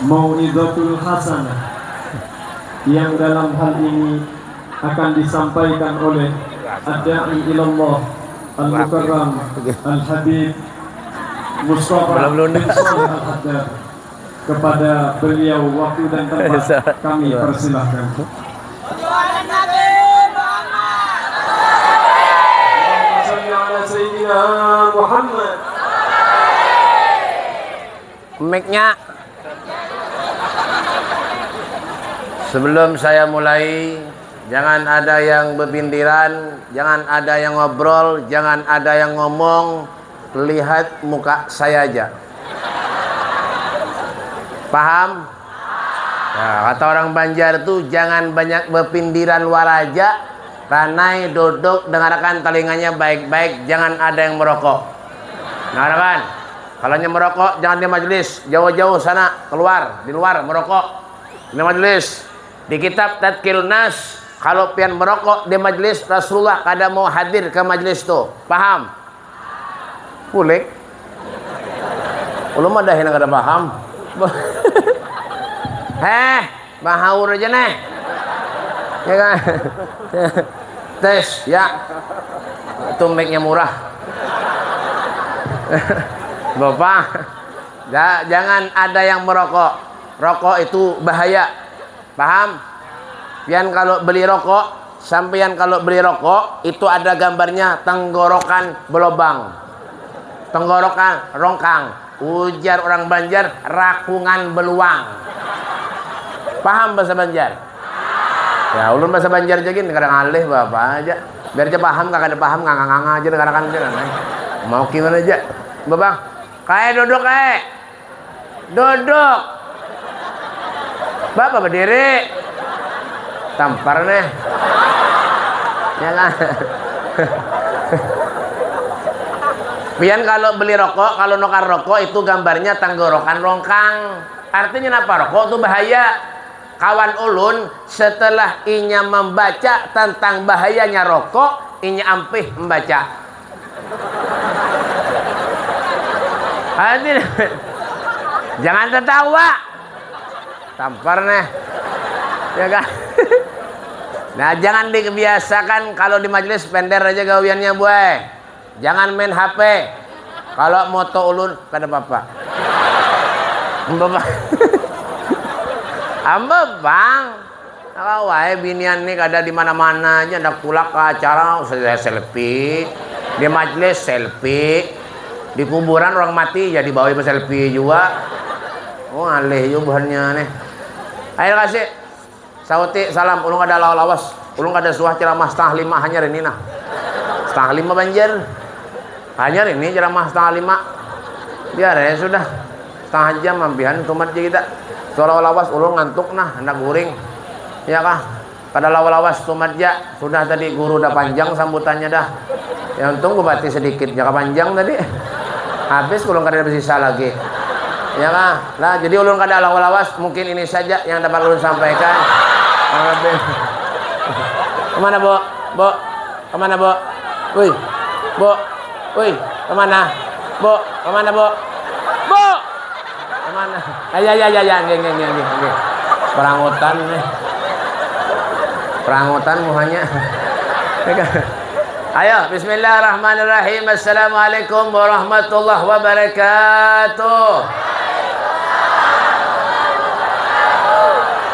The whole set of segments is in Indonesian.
mau'izatul hasanah yang dalam hal ini akan disampaikan oleh ad-da'i ilallah al-mukarram al-habib Mustafa bin Shalih Al-Haddad. Kepada beliau waktu dan tempat kami persilahkan. Muhammad. Mic-nya. Sebelum saya mulai, jangan ada yang berpindiran, jangan ada yang ngobrol, jangan ada yang ngomong. Lihat muka saya aja. Paham? Ya, kata orang Banjar tuh jangan banyak berpindiran waraja, ranai duduk dengarkan telinganya baik-baik, jangan ada yang merokok. Nah kan? Kalau yang merokok jangan di majelis, jauh-jauh sana, keluar, di luar merokok. Di majelis. Di kitab Tadkil Nas, kalau pian merokok di majelis Rasulullah kada mau hadir ke majelis tuh. Paham? Kulik. Ulama dah yang kada paham. Bahaur aja nih. Ya kan? Tes, ya. Itu mic-nya murah. Bapak, jangan ada yang merokok. Rokok itu bahaya. Paham? Pian kalau beli rokok, sampean kalau beli rokok itu ada gambarnya tenggorokan berlobang. Tenggorokan rongkang. Ujar orang Banjar, rakungan beluang. Paham bahasa Banjar? Ya, ulun bahasa Banjar aja gini, kadang alih bapak aja. Biar aja paham, kakak ada paham, ngang-ngang aja, kadang-kadang aja. Mau gimana aja, bapak? Kayak duduk, kayak duduk. Bapak berdiri. Tampar nih. Ya kan? Pian kalau beli rokok, kalau nukar rokok itu gambarnya tenggorokan rongkang. Artinya apa? Rokok itu bahaya. Kawan ulun setelah inya membaca tentang bahayanya rokok, inya ampih membaca. Hadir. Jangan tertawa. Tampar nih. Ya kan? Nah, jangan dikebiasakan kalau di majelis pender aja gawiannya, boy. Jangan main HP. Kalau moto ulun kada apa-apa. Bapak. Amba bang, wae binian nih kada di mana-mana aja, ndak kulak ke acara saya selfie, di majelis selfie, di kuburan orang mati jadi bawa selfie juga. Oh alih yo bahannya nih. Ayo kasih. Sauti salam, ulung ada lawas, ulung ada suah ceramah 4:30 hanya ini nah. 4:30 Banjar. Hanya ini ceramah 4:30. Biar ya sudah. Setengah jam mampihan tumat kita. Soal lawas ulung ngantuk nah, hendak guring. Ya kah? Pada lawas tumat ja, sudah tadi guru udah panjang sambutannya dah. Ya untung gue bati sedikit, jaka panjang tadi. Habis ulung kada bersisa lagi. Ya kah? Lah jadi ulun kada lawas, mungkin ini saja yang dapat ulun sampaikan. Kemana, Bo? Bo? Kemana, Bo? Woi. Bo? Woi, kemana? Bo? Kemana, Bo? Bo? Kemana? Ya, nge. Perangutan nih. Perangutan muhanya. Ayo, bismillahirrahmanirrahim. Assalamualaikum warahmatullahi wabarakatuh.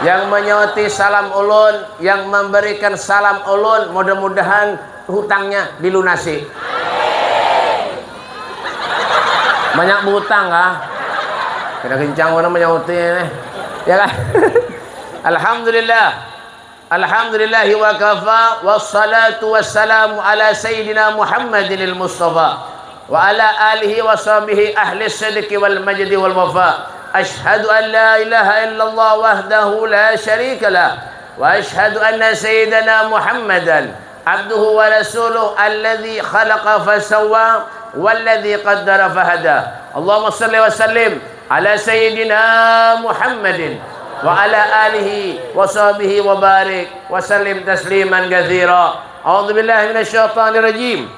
Yang menyauti salam ulun, yang memberikan salam ulun, mudah-mudahan hutangnya dilunasi. Banyak berhutang kah? Kena kencang mana menyauti ini. Ya kan? Alhamdulillah. Alhamdulillahi wa kafa wassalatu wassalamu ala sayyidina Muhammadinil Mustafa wa ala alihi wa sahbihi ahli sidqi wal majdi wal wafa. Ashhadu an la ilaha illallah wahdahu la syarika lah wa ashhadu anna sayyidina Muhammadan abduhu wa rasuluh alladhi khalaqa fasawwa walladhi qaddara fahada. Allahumma salli wa sallim ala sayyidina Muhammadin wa ala alihi wa sahbihi wa barik wa sallim tasliman katsira. A'udzu billahi minasyaitonir rajim.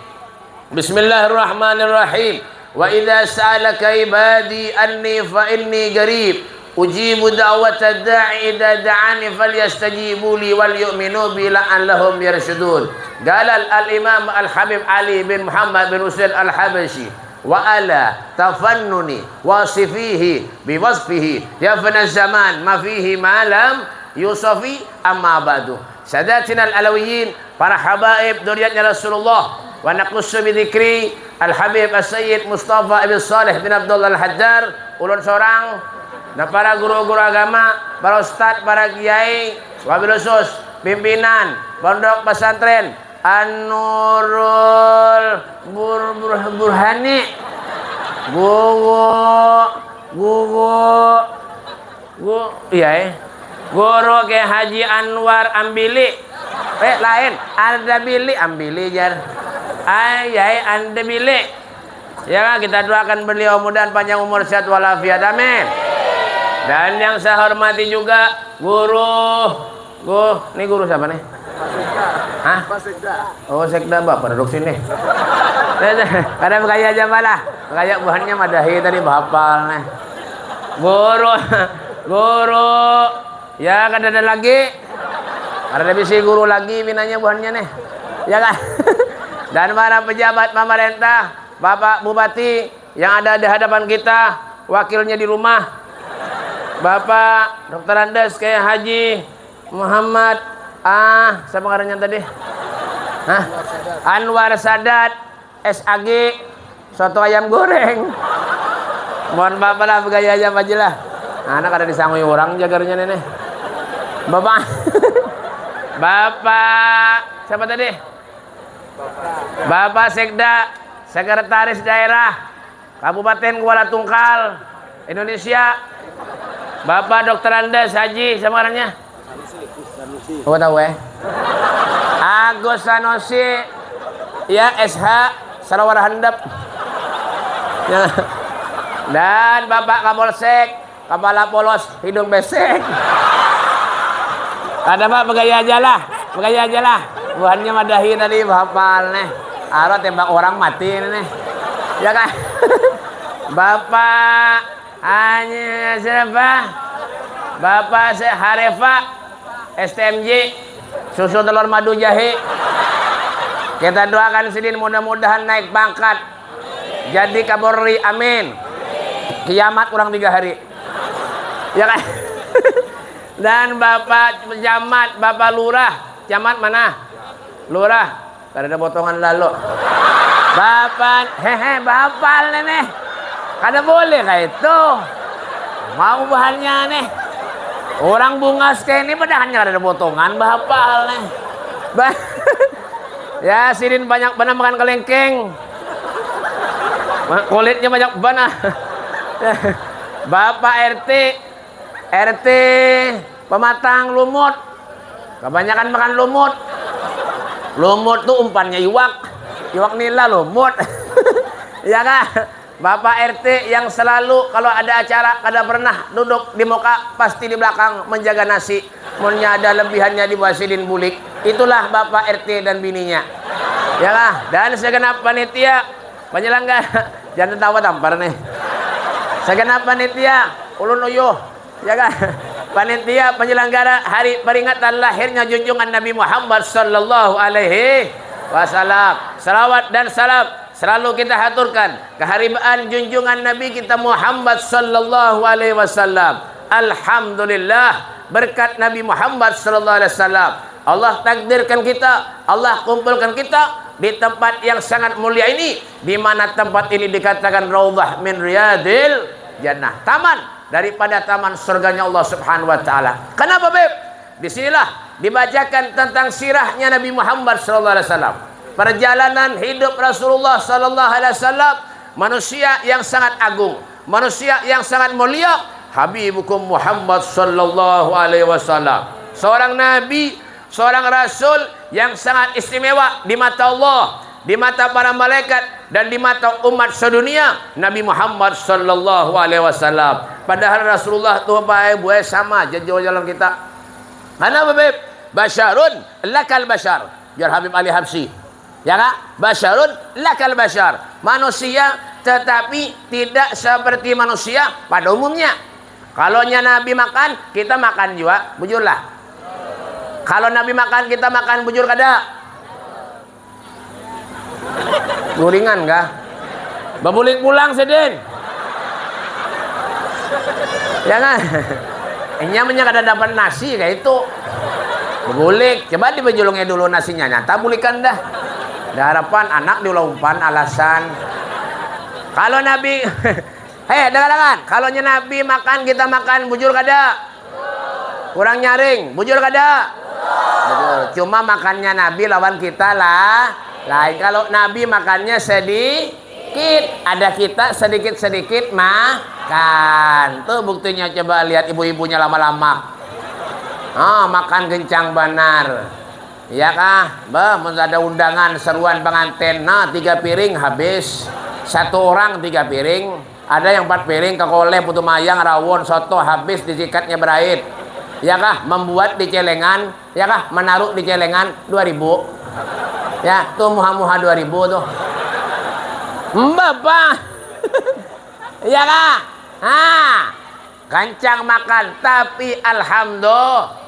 Bismillahirrahmanirrahim. Wa idza sa'alaka ibadi anni fa inni qarib ujibu da'watad da'i idza da'ani falyastajibu li wal yu'minu bi la'allahum yarshudun. Qala al-Imam Al-Habib Ali bin Muhammad bin Husain Al-Habashi wa ala tafannuni wasifihi bi wasfihi yafna zaman ma fihi ma lam yusafi amma ba'du. Sadatina al-alawiyin, para habaib dzurriyyatnya Rasulullah, wa naqussu bi dzikri Al-Habib As-Sayyid Mustafa Ibn Saleh bin Abdullah Al-Haddar, ulun seorang, dan para guru-guru agama, para ustadz, para kiai, wabil khusus pimpinan pondok pesantren An-Nurul Burhani, guru ke Haji Anwar Ambili, lain ada Bili Ambili jar, ayai anda Bili, ya kan, kita doakan beliau mudah panjang umur sehat walafiat, amin. Dan yang saya hormati juga ini guru siapa nih? Hah? Oh, sekda Bapak duduk sini. Kadang kayak aja malah, kayak buahnya madahi tadi bapal nih. Guru, ya kan ada lagi, ada bisi guru lagi minanya buahnya nih, ya kan? Dan para pejabat pemerintah, Bapak Bupati yang ada di hadapan kita, wakilnya di rumah. Bapak Dr. Andes kayak Haji Muhammad siapa ngarannya tadi? Anwar Sadat SAG soto ayam goreng. Mohon bapak lah begaya aja aja lah. Anak ada disangui orang jagarnya nenek. Bapak siapa tadi? Bapak Sekda Sekretaris Daerah Kabupaten Kuala Tungkal Indonesia. Bapak Dr. Andes Haji sama orangnya? Oh tahu Agus Sanusi, ya SH Sarawara Handap. Ya. Dan Bapak Kapolsek, Kepala Polos Hidung Besek. Ada Pak begaya aja lah. Buahnya madahi tadi bapal nih. Aro tembak orang mati nih. Ya kan? Bapak hanya siapa? Bapak Harefa STMJ susu telur madu jahe. Kita doakan sidin mudah-mudahan naik pangkat jadi Kapolri, amin. Kiamat kurang 3 hari, ya kan? Dan Bapak Camat, Bapak Lurah, Camat mana? Lurah, ada potongan lalu. Bapak, Bapak nenek. Kada boleh kayak itu. Mau bahannya nih. Orang bungas kayak ini padahannya ada potongan bahapal nih. Ya sidin banyak benar makan kelengkeng. Kulitnya banyak benar. Bapak RT Pematang Lumut. Kebanyakan makan lumut. Lumut tuh umpannya iwak nila lumut. Ya kan? Bapak RT yang selalu kalau ada acara kada pernah duduk di muka, pasti di belakang menjaga nasi. Munnya ada lebihannya di bawah sidin bulik. Itulah Bapak RT dan bininya. Ya lah. Dan segenap panitia penyelenggara, jangan tawa tampar nih. Segenap panitia ulun uyuh, ya kan? Panitia penyelenggara hari peringatan lahirnya junjungan Nabi Muhammad sallallahu alaihi wasallam. Salawat dan salam selalu kita haturkan keharibaan junjungan Nabi kita Muhammad sallallahu alaihi wasallam. Alhamdulillah berkat Nabi Muhammad sallallahu alaihi wasallam Allah takdirkan kita, Allah kumpulkan kita di tempat yang sangat mulia ini, di mana tempat ini dikatakan raudhah min riyadil jannah, taman daripada taman surganya Allah Subhanahu wa taala. Kenapa, Beb? Disinilah dibacakan tentang sirahnya Nabi Muhammad sallallahu alaihi wasallam. Perjalanan hidup Rasulullah sallallahu alaihi wasallam, manusia yang sangat agung, manusia yang sangat mulia, Habibukum Muhammad sallallahu alaihi wasallam. Seorang nabi, seorang rasul yang sangat istimewa di mata Allah, di mata para malaikat, dan di mata umat sedunia, Nabi Muhammad sallallahu alaihi wasallam. Padahal Rasulullah tuh baik buat sama jauh jalan kita. Mana Beb? Basyarun lakal basyar. Biar Habib Ali Habsyi. Ya kak, basyarun lakal basyar, manusia tetapi tidak seperti manusia pada umumnya. Kalau Nabi makan, kita makan juga, bujurlah. Kalau Nabi makan, kita makan, bujur kada? Guringan kah? Babulik pulang sedin. Ya kan? Nyamanya kada dapat nasi kayak itu. Babulik, coba dibejulungnya dulu nasinya, nyata bulikan dah. Ada harapan anak diulumpan alasan. Kalau Nabi hei, dengar-dengar. Kalau Nabi makan, kita makan, bujur kada? Kurang nyaring, bujur kada? Bujur. Cuma makannya Nabi lawan kita lah. Lain kalau Nabi makannya sedikit, ada kita sedikit-sedikit makan. Tuh buktinya, coba lihat ibu-ibunya lama-lama. Makan kencang benar. Iya kah? Ada undangan seruan pengantin. Nah, 3 piring habis. 1 orang 3 piring. Ada yang 4 piring, kekoleh, putu mayang, rawon, soto, habis disikatnya berait. Ya kah? Membuat di celengan. Ya kah? Menaruh di celengan 2000. Ya, tuh muha-muha 2000 tuh. Bapak. Ya kah? Kancang makan. Tapi alhamdulillah.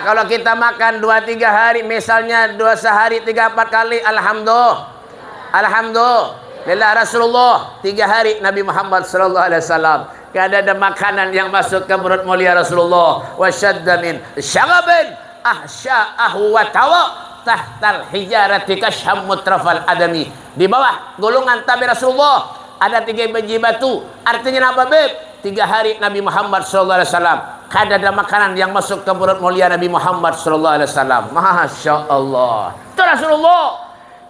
Kalau kita makan 2-3 hari, misalnya 2 sehari 3-4 kali, alhamdulillah. Rasulullah 3 hari Nabi Muhammad sallallahu alaihi wasallam kada ada makanan yang masuk ke perut mulia Rasulullah. Wa syadda min syagabin ahsya'ahu wa tawa tahtal hijarati kashammut rafal adami. Di bawah gulungan tabir Rasulullah ada 3 biji batu. Artinya apa, Beb? 3 hari Nabi Muhammad sallallahu alaihi wasallam kada ada makanan yang masuk ke perut mulia Nabi Muhammad sallallahu alaihi wasallam. Masya Allah. Itu Rasulullah.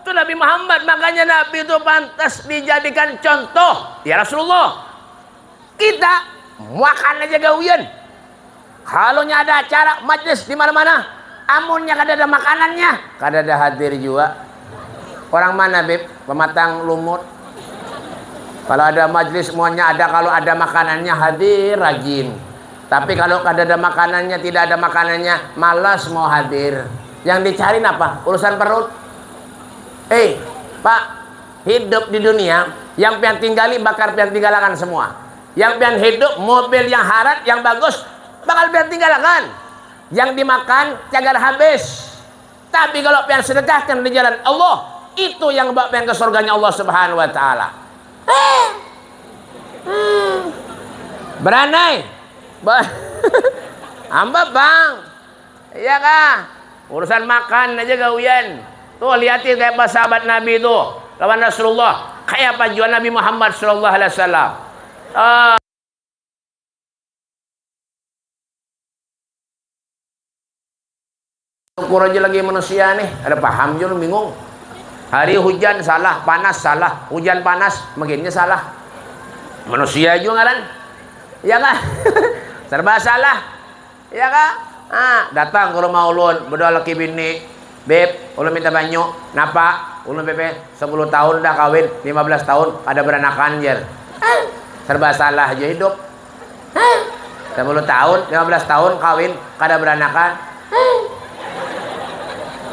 Itu Nabi Muhammad, makanya Nabi itu pantas dijadikan contoh. Ya Rasulullah, kita makan aja gawian. Kalau ada acara majlis di mana-mana, amunnya kada ada makanannya, kada ada hadir juga. Orang mana, Beb? Pematang lumut. Kalau ada majlis semuanya ada, kalau ada makanannya hadir rajin. Tapi kalau kada ada makanannya, tidak ada makanannya, malas mau hadir. Yang dicari apa? Urusan perut. Pak, hidup di dunia yang pian tinggali bakal pian tinggalakan semua. Yang pian hidup mobil yang harat yang bagus bakal pian tinggalakan. Yang dimakan cagar habis. Tapi kalau pian sedekahkan di jalan Allah, itu yang bawa pian ke surganya Allah Subhanahu wa taala. Beranai. Hamba, Bang. Iya kah? Urusan makan aja gawian. Tuh lihatin kayak apa sahabat Nabi itu lawan Rasulullah, kayak apa jual Nabi Muhammad sallallahu alaihi wasallam. Ukur aja lagi manusia nih, ada paham juga bingung. Hari hujan salah, panas salah, hujan panas makinnya salah. Manusia juga kan? Ya kan? Serba salah. Ya kan? Datang ke rumah ulun, berdoa laki bini. Beb, ulun minta banyu, napa? Ulun Bebe 10 tahun dah kawin, 15 tahun ada beranakan jer. Serba salah aja hidup. 10 tahun, 15 tahun kawin, kada beranakan.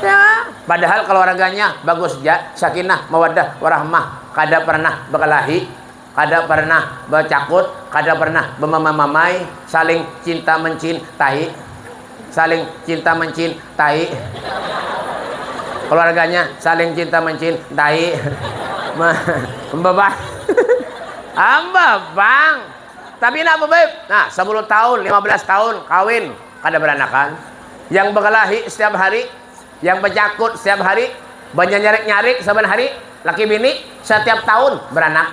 Ya. Padahal keluarganya bagus aja, sakinah, mawaddah, warahmah, kada pernah berkelahi, kada pernah bercakut, kada pernah bermamamai, saling cinta mencintai, saling cinta mencintai. Keluarganya saling cinta mencintai. Mbak Hamba, Bang. Tapi nak Beb? Nah, 10 tahun, 15 tahun kawin kada beranakan. Yang berkelahi setiap hari, yang bercakut setiap hari, banyak nyarik-nyarik saban hari, laki bini setiap tahun beranak.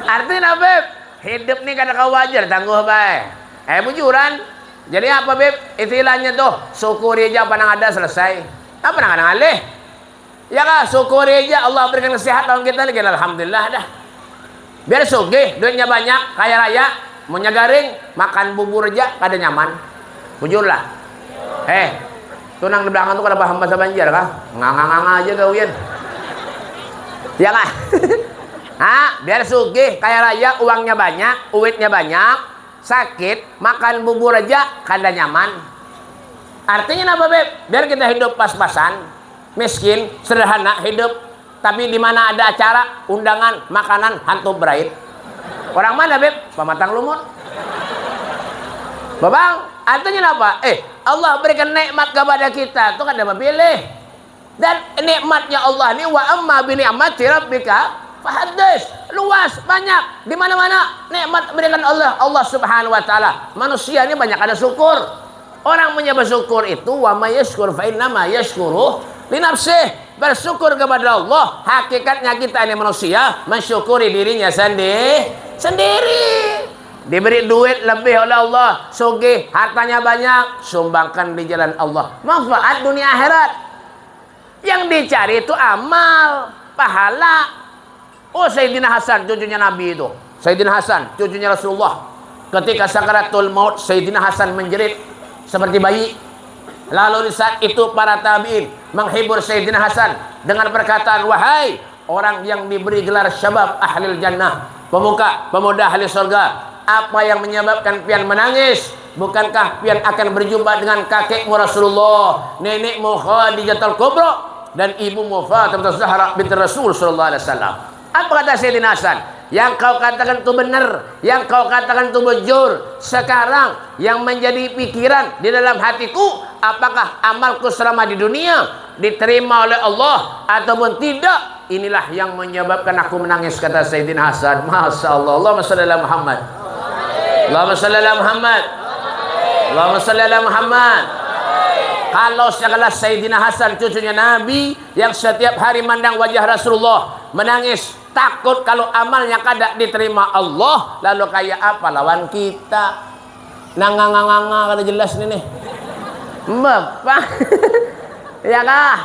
Artinya Beb, hidup nih kada wajar tangguh bae. Bujuran. Jadi apa, Beb? Istilahnya tuh, syukuri aja apa nang ada selesai. Apa nang alih? Ya kah, syukuri aja Allah berikan kesehatan kita lagi, alhamdulillah dah. Biar sugih, duitnya banyak, kaya raya, mau garing, makan bubur aja kada nyaman. Bujurlah. Tuh nang di belakang tuh kada paham bahasa Banjar kah? Nganga-nganga aja gawian. Ya kah? Biar sugih, kaya raya, uangnya banyak, uitnya banyak. Sakit, makan bubur aja kada nyaman. Artinya apa, Beb? Biar kita hidup pas-pasan, miskin, sederhana hidup. Tapi di mana ada acara, undangan, makanan, hantu braid. Orang mana, Beb? Pematang lumut. Babang, artinya apa? Allah berikan nikmat kepada kita, itu kan ada pilih. Dan nikmatnya Allah ini wa amma bi ni'mati rabbika fahaddits. Luas, banyak, di mana-mana nikmat berikan Allah Subhanahu wa taala. Manusia ini banyak ada syukur. Orang punya bersyukur itu wa may yashkur fa inna ma yashkuru li nafsihi. Bersyukur kepada Allah, hakikatnya kita ini manusia mensyukuri dirinya sendiri. Diberi duit lebih oleh Allah, sugih, hartanya banyak, sumbangkan di jalan Allah. Manfaat dunia akhirat. Yang dicari itu amal, pahala. Oh, Sayyidina Hasan, cucunya Nabi itu. Sayyidina Hasan, cucunya Rasulullah. Ketika sakaratul maut, Sayyidina Hasan menjerit seperti bayi. Lalu di saat itu para tabi'in menghibur Sayyidina Hasan dengan perkataan, wahai orang yang diberi gelar syabab ahlil jannah, pemuda ahli surga, apa yang menyebabkan pian menangis? Bukankah pian akan berjumpa dengan kakekmu Rasulullah, nenekmu Khadijatul Kubra, dan ibumu Fatimah Zahra binti Rasul sallallahu alaihi wasallam? Apa kata Sayyidina Hasan? Yang kau katakan itu benar, yang kau katakan itu bujur. Sekarang yang menjadi pikiran di dalam hatiku, apakah amalku selama di dunia diterima oleh Allah ataupun tidak? Inilah yang menyebabkan aku menangis, kata Sayyidina Hasan. Masya Allah. Allahumma salli ala Muhammad. Allahumma salli ala Muhammad. Allahumma salli ala Muhammad. Kalau sekelas Sayyidina Hasan, cucunya Nabi, yang setiap hari mandang wajah Rasulullah, menangis, takut kalau amalnya kada diterima Allah, lalu kayak apa lawan kita? Nanganganganga kada jelas ini nih. Bapak. Ya kah?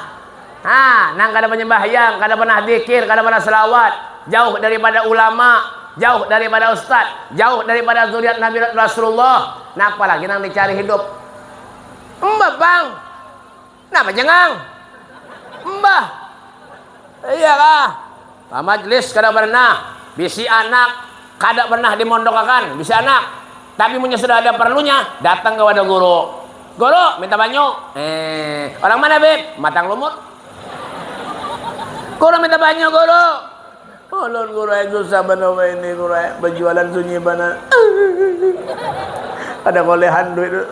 Nang kada penyembahyang, kada pernah zikir, kada pernah selawat, jauh daripada ulama, jauh daripada ustaz, jauh daripada zuriat Nabi Rasulullah. Napa lagi nang dicari hidup? Mbah bang, napa jengang? Mbah, iya kah? Pak majlis kada pernah, bisi anak kada pernah dimondokakan, bisi anak. Tapi punya sudah ada perlunya, datang kepada guru. Guru, minta banyu. Orang mana, Beb? Matang lumut. Guru minta banyu, guru. Ulun guru itu saban apa ini guru berjualan sunyi bana. Ada kolehan duit.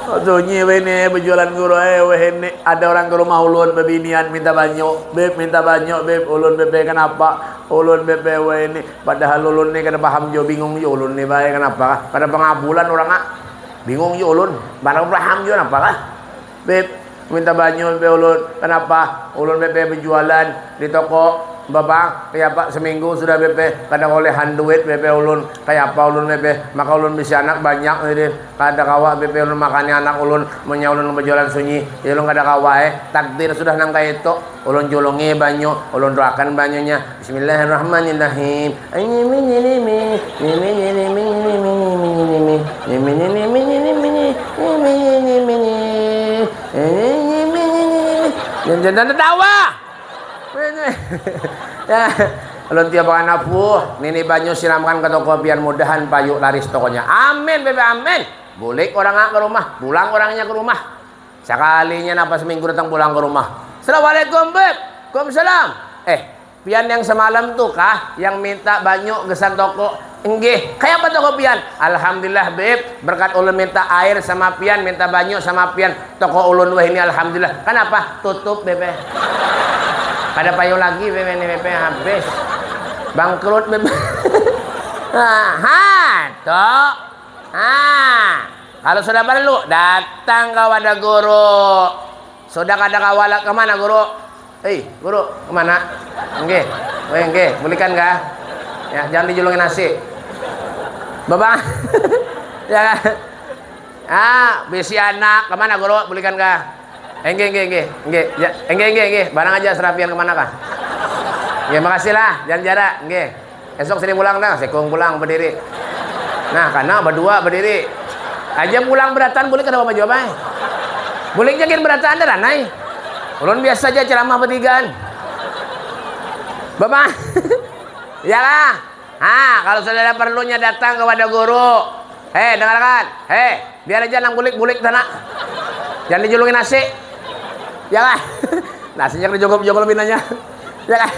Sunyi ini berjualan guru ini ada orang ke rumah ulun bebinian minta banyak, Beb minta banyak, Beb. Ulun bebe kenapa? Ulun bebe ini padahal ulun ni kada paham jo, bingung jo ulun ni bae kenapa? Kada pengabulan orang bingung jo ulun, barang paham jo kenapa kah? Beb minta banyak, Beb ulun kenapa? Ulun bebe berjualan di toko. Bapak, kayak apa seminggu sudah BP kada olehan duit BP ulun, kayak apa ulun BP, maka ulun bisa anak banyak ini, kada kawa BP ulun makannya anak ulun, menya ulun berjualan sunyi, ya ulun kada kawa takdir sudah nang kayak itu, ulun julungi banyu, ulun doakan banyunya, Bismillahirrahmanirrahim, jangan tertawa. Ya, ulun tiap anak nini banyu siramkan ke toko biar mudahan payu laris tokonya. Amin, bebe amin. Bulik orang ke rumah, pulang orangnya ke rumah. Sekalinya napa seminggu datang pulang ke rumah. Assalamualaikum, Beb. Waalaikumsalam. Pian yang semalam tuh kah yang minta banyu gesan toko? Enggih. Kayak apa toko pian? Alhamdulillah, Beb. Berkat ulun minta air sama pian, minta banyu sama pian. Toko ulun wah ini alhamdulillah. Kenapa? Tutup, Bebe. Ada payu lagi bebe ini bebe habis bangkrut bebe. Toh. Kalau sudah perlu datang kepada guru. Sudah kada kawala kemana guru? Guru kemana? Nggih, belikan kah? Ya jangan dijulungin nasi. Bapak. Ya. Bisi anak kemana guru? Belikan kah? Enggak. Ya, enggak. Barang aja serapian kemana kah? Ya makasih lah, jangan jarak. Enggak. Esok sini pulang dah, sekung pulang berdiri. Nah, karena berdua berdiri. Aja pulang beratan boleh kada apa jawab. Boleh jakin beratan dah ranai. Ulun biasa aja ceramah bertigaan. Bapak. Ya lah. Kalau sudah ada perlunya datang kepada guru. Dengarkan. Biar aja nang bulik-bulik tanah. Jangan dijulungin nasi. Jangan. Nasinya dijogop-jogopin aja. Jangan.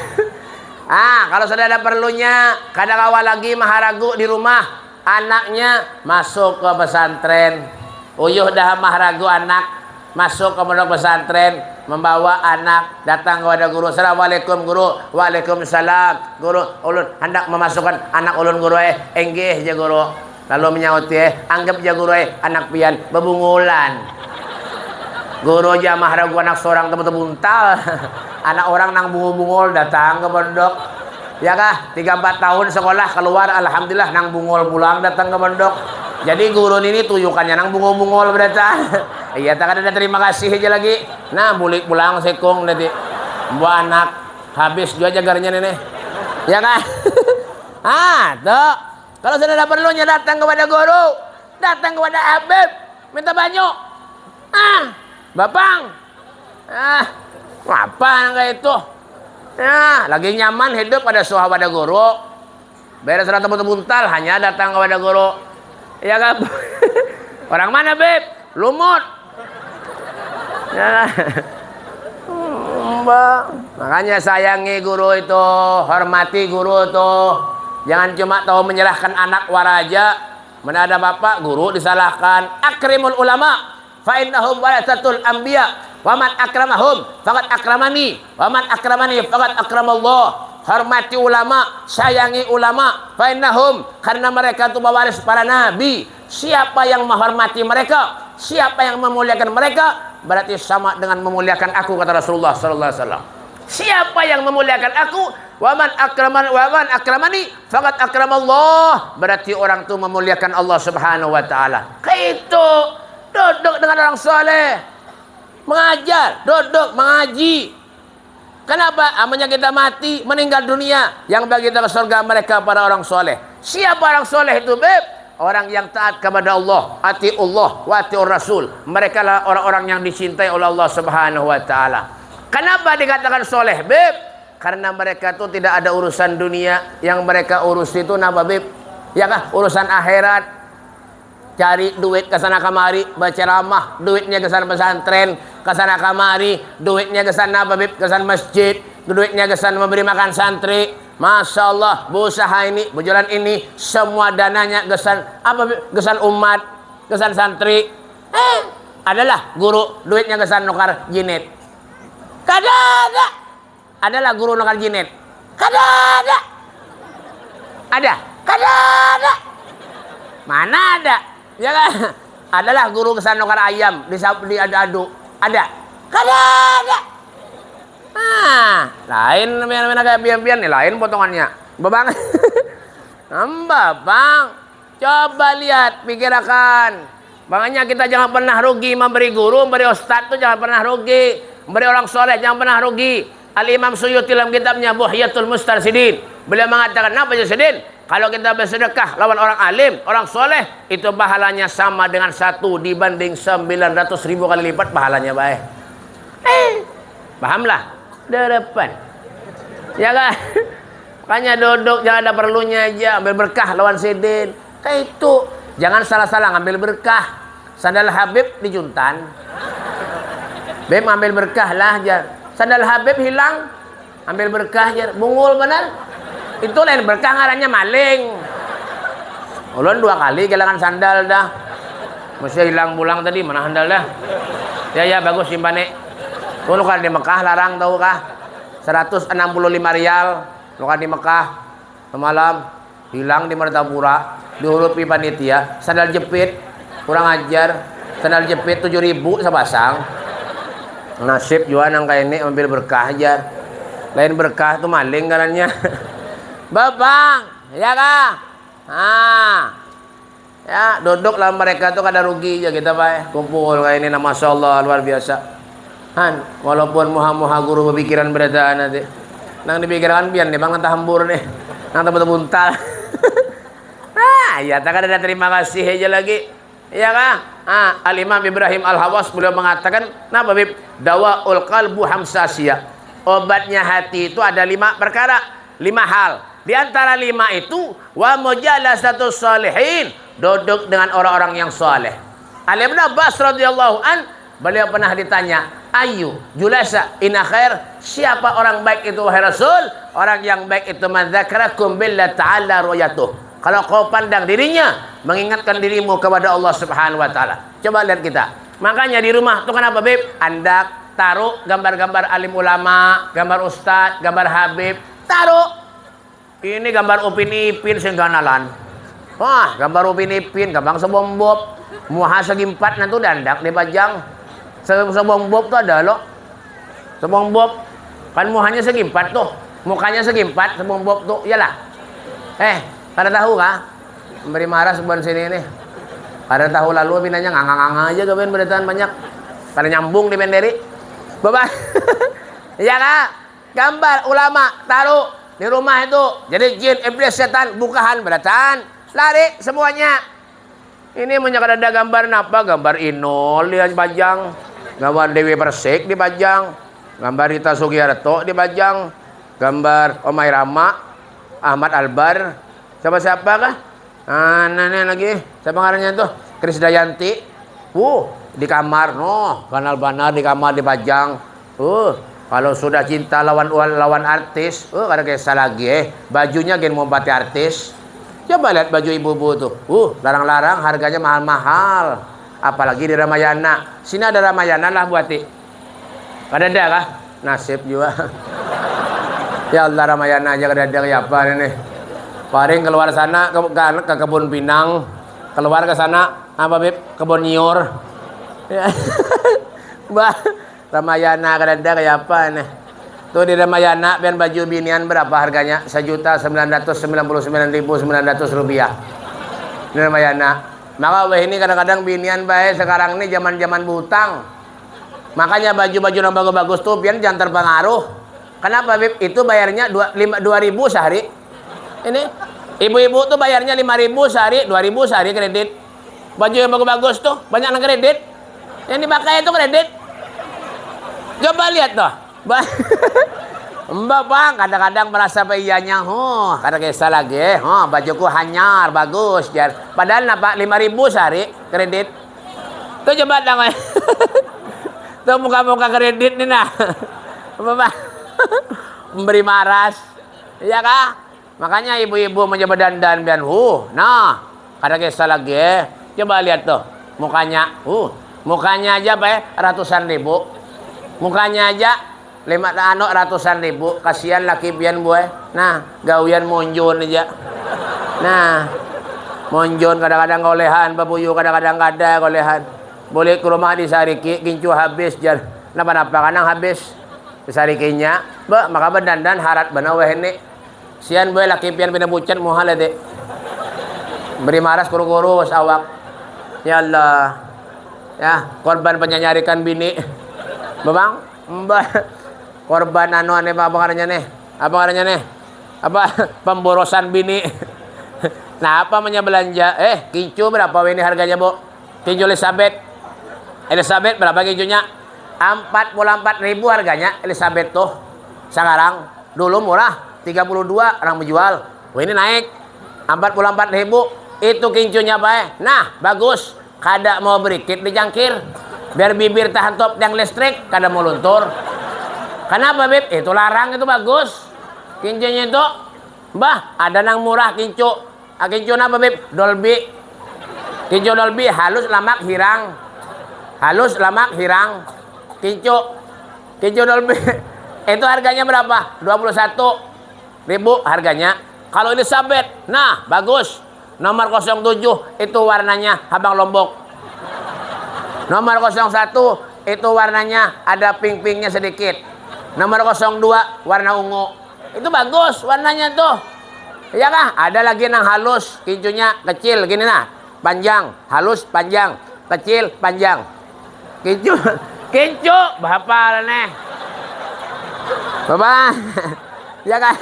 Kalau sudah ada perlunya, kadang awal lagi maharagu di rumah, anaknya masuk ke pesantren. Uyuh dah maharagu anak masuk ke pondok pesantren, membawa anak datang kepada guru. Assalamualaikum guru. Waalaikumsalam guru. Ulun hendak memasukkan anak ulun guru enggih je guru. Lalu menyaut anggap je guru anak pian bebungulan. Guru aja maharagu anak seorang tebuntal. Anak orang nang bungul-bungul datang ke pondok. Ya kah? 3-4 tahun sekolah keluar alhamdulillah nang bungul pulang datang ke pondok. Jadi guru ini tuyukannya nang bungul-bungul berarti. Iya tak ada terima kasih aja lagi. Nah, bulik pulang sekong nanti. Buat anak habis juga jagarnya nenek. Ya kan? Tuh. Kalau sudah ada perlunya datang kepada guru, datang kepada Habib, minta banyu. Bapang. Apa kayak itu? Lagi nyaman hidup pada suha pada guru. Beres sudah tebut-tebuntal hanya datang kepada guru. Ya kan? Orang mana, Beb? Lumut. Ya. Makanya sayangi guru itu, hormati guru itu. Jangan cuma tahu menyerahkan anak waraja. Mana ada bapak guru disalahkan. Akrimul ulama fa innahum warasatul anbiya. Wa man akramahum faqad akramani. Wa man akramani faqad akramallah. Hormati ulama, sayangi ulama. Fa innahum, karena mereka itu pewaris para nabi. Siapa yang menghormati mereka, siapa yang memuliakan mereka, berarti sama dengan memuliakan aku, kata Rasulullah sallallahu alaihi wasallam. Siapa yang memuliakan aku, waman akramani faqad akramallah, berarti orang itu memuliakan Allah Subhanahu wa taala. Kayak itu, duduk dengan orang soleh, mengajar, duduk mengaji. Kenapa? Amanya kita mati, meninggal dunia, yang bagi kita ke surga mereka para orang soleh. Siapa orang soleh itu, Beb? Orang yang taat kepada Allah, atiullah wa atiur rasul. Mereka lah orang-orang yang dicintai oleh Allah Subhanahu wa taala. Kenapa dikatakan soleh, Beb? Karena mereka itu tidak ada urusan dunia, yang mereka urus itu apa, Beb? Ya kah? Urusan akhirat. Cari duit ke sana kemari, berceramah, duitnya ke sana pesantren, ke sana kemari, duitnya ke sana apa, Beb? Ke sana masjid, duitnya ke sana memberi makan santri. Masya Allah, berusaha ini, berjalan ini, semua dananya gesan apa? Gesan umat, gesan santri. Adalah guru, duitnya gesan nukar jinet. Kada ada. Adalah guru nukar jinet. Kada ada. Ada. Kada ada. Mana ada? Ya kan? Adalah guru gesan nukar ayam, diadu-adu. Ada. Kada ada. Lain mana kayak pian-pian nih, lain potongannya. Babang. Nambah, Bang. Coba lihat, pikirkan. Makanya kita jangan pernah rugi memberi guru, memberi ustaz tuh jangan pernah rugi. Memberi orang soleh jangan pernah rugi. Al-Imam Suyuti dalam kitabnya Buhyatul Mustarsidin, beliau mengatakan, apa Sidin? Kalau kita bersedekah lawan orang alim, orang soleh, itu pahalanya sama dengan 1 dibanding 900.000 kali lipat pahalanya, baik. Pahamlah? Depan. Ya kan? Makanya duduk, jangan ada perlunya aja, ambil berkah lawan Sidin. Kayak itu. Jangan salah-salah ngambil berkah. Sandal Habib di Juntan. Beb ambil berkah lah aja. Sandal Habib hilang, ambil berkah aja. Bungul benar. Itu lain berkah, ngarannya maling. Ulun 2 kali kehilangan sandal dah. Mesti hilang pulang tadi, mana sandal dah. Ya bagus simpan nih. Tuh kan di Mekah larang tahu kah? 165 rial. Lukan di Mekah semalam hilang di Martapura, dihurupi panitia. Sandal jepit kurang ajar. Sandal jepit 7.000 sepasang. Nasib juga nang kayak ini ambil berkah aja. Lain berkah tuh maling karenanya. Babang, ya kah? Ya duduk lah mereka tuh kada rugi aja kita baik. Kumpul kayak ini, masya Allah luar biasa. Walaupun muha-muha guru berpikiran berada nanti nang dipikirkan biar nih bang entah hambur nih nang buntal. Ya tak ada terima kasih aja lagi ya kah? Al-Imam Ibrahim Al-Hawas beliau mengatakan, nah Bib, dawaul qalbu hamsasiyah, obatnya hati itu ada 5 perkara, 5 hal. Di antara 5 itu wa mujalasatus sholihin, duduk dengan orang-orang yang soleh. Ali bin Abbas radhiyallahu an Beliau pernah ditanya, ayu julasa ina khair, siapa orang baik itu wahai Rasul? Orang yang baik itu man dzakarakum billahi ta'ala ru'yatuh. Kalau kau pandang dirinya, mengingatkan dirimu kepada Allah Subhanahu wa taala. Coba lihat kita. Makanya di rumah tuh kenapa, Beb? Andak, taruh gambar-gambar alim ulama, gambar ustaz, gambar habib, taruh. Ini gambar Upin Ipin sengganalan. Wah, gambar Upin Ipin, gampang sebombop. Muha segi empat nanti dandak dipajang. Sebombop tuh ada loh. Sebombop kan muhanya segi empat tuh, mukanya segi empat, sebombop tuh, iyalah. Pada tahu kah? Memberi marah sebulan sini ini. Pada tahu lalu pinanya ngangang aja kemudian beritaan banyak. Pada nyambung di benderi. Bapak. Iya kah? Gambar ulama taruh di rumah itu. Jadi jin, iblis, setan, bukahan beritaan. Lari semuanya. Ini menyangka ada gambar napa? Gambar Inul dia dipajang, gambar Dewi Persik dipajang, gambar Rita Sugiarto dipajang, gambar Omai Rama, Ahmad Albar, siapa kah? Nah lagi, siapa ngarannya tuh? Krisdayanti. Di kamar, kanal banar di kamar dipajang. Kalau sudah cinta lawan artis, kada kisah lagi. Bajunya gen mau bati artis. Coba lihat baju ibu-ibu tuh. Larang-larang harganya mahal-mahal. Apalagi di Ramayana. Sini ada Ramayana lah buati. Kada ada kah? Nasib juga. Ya Allah, Ramayana aja kada ada kayak apa ini. Paling keluar sana ke kebun pinang. Keluar ke sana apa Beb? Kebun nyiur. Bah, Ramayana kada ada kayak apa ini. Tuh di Ramayana pian baju binian berapa harganya? 1.999.900 rupiah. Di Ramayana. Maka ini kadang-kadang binian baik sekarang ini zaman-zaman butang. Makanya baju-baju yang bagus-bagus tuh pian jangan terpengaruh. Kenapa, Bib? Itu bayarnya 2.000 sehari. Ini ibu-ibu tuh bayarnya 5.000 sehari, 2.000 sehari kredit. Baju yang bagus-bagus tuh banyak yang kredit. Yang dipakai itu kredit. Coba lihat tuh. Mbak Bang kadang-kadang merasa iyanya, kada kisah lagi, bajuku hanyar, bagus, jar. Padahal napa 5.000 sehari kredit. Tuh coba dong. Tuh muka-muka kredit nih nah. Mbak memberi maras. Iya kah? Makanya ibu-ibu mencoba dandan biar nah, kada kisah lagi. Coba lihat tuh mukanya. Mukanya aja ratusan ribu. Mukanya aja ratusan ribu. Kasihan laki pian boy. Nah, gawian monjon aja. Nah, monjon kadang-kadang kolehan, babuyu kadang-kadang kada kolehan. Boleh ke rumah di sariki, kincu habis jar. Napa-napa kanang habis. Di sarikinya, maka dandan harat bana weh ini. Sian boy laki pian pinabucan muhal ade. Beri maras kuru-kuru awak. Ya Allah. Ya, korban penyanyarikan bini. Babang, Mbak. Korban apa ngarannya nih? Apa ngarannya nih? Apa pemborosan bini? Nah, apa belanja? Kincu berapa ini harganya, Bu? Kincu Elizabeth. Elizabeth berapa kincunya? 44.000 harganya Elizabeth tuh. Sekarang dulu murah, 32 orang menjual. Wah, ini naik. 44.000. Itu kincunya, Pak. Nah, bagus. Kada mau berikit dijangkir. Biar bibir tahan top yang listrik, kada mau luntur. Kenapa, Beb? Itu larang, itu bagus. Kincunya itu, Mbah, ada nang murah kincu. Kincu apa, Beb? Dolby. Kincu Dolby, halus, lamak, hirang. Halus, lamak, hirang. Kincu Dolby. Itu harganya berapa? 21.000 harganya. Kalau Elizabeth, nah, bagus. Nomor 07, itu warnanya habang lombok. Nomor 01, itu warnanya ada pink-pinknya sedikit. Nomor 02 warna ungu. Itu bagus warnanya tuh. Iya kah? Ada lagi yang halus, kincunya kecil gini nah. Panjang, halus, panjang, kecil, panjang. Kincu berapa nih? Bapak. Ya kan?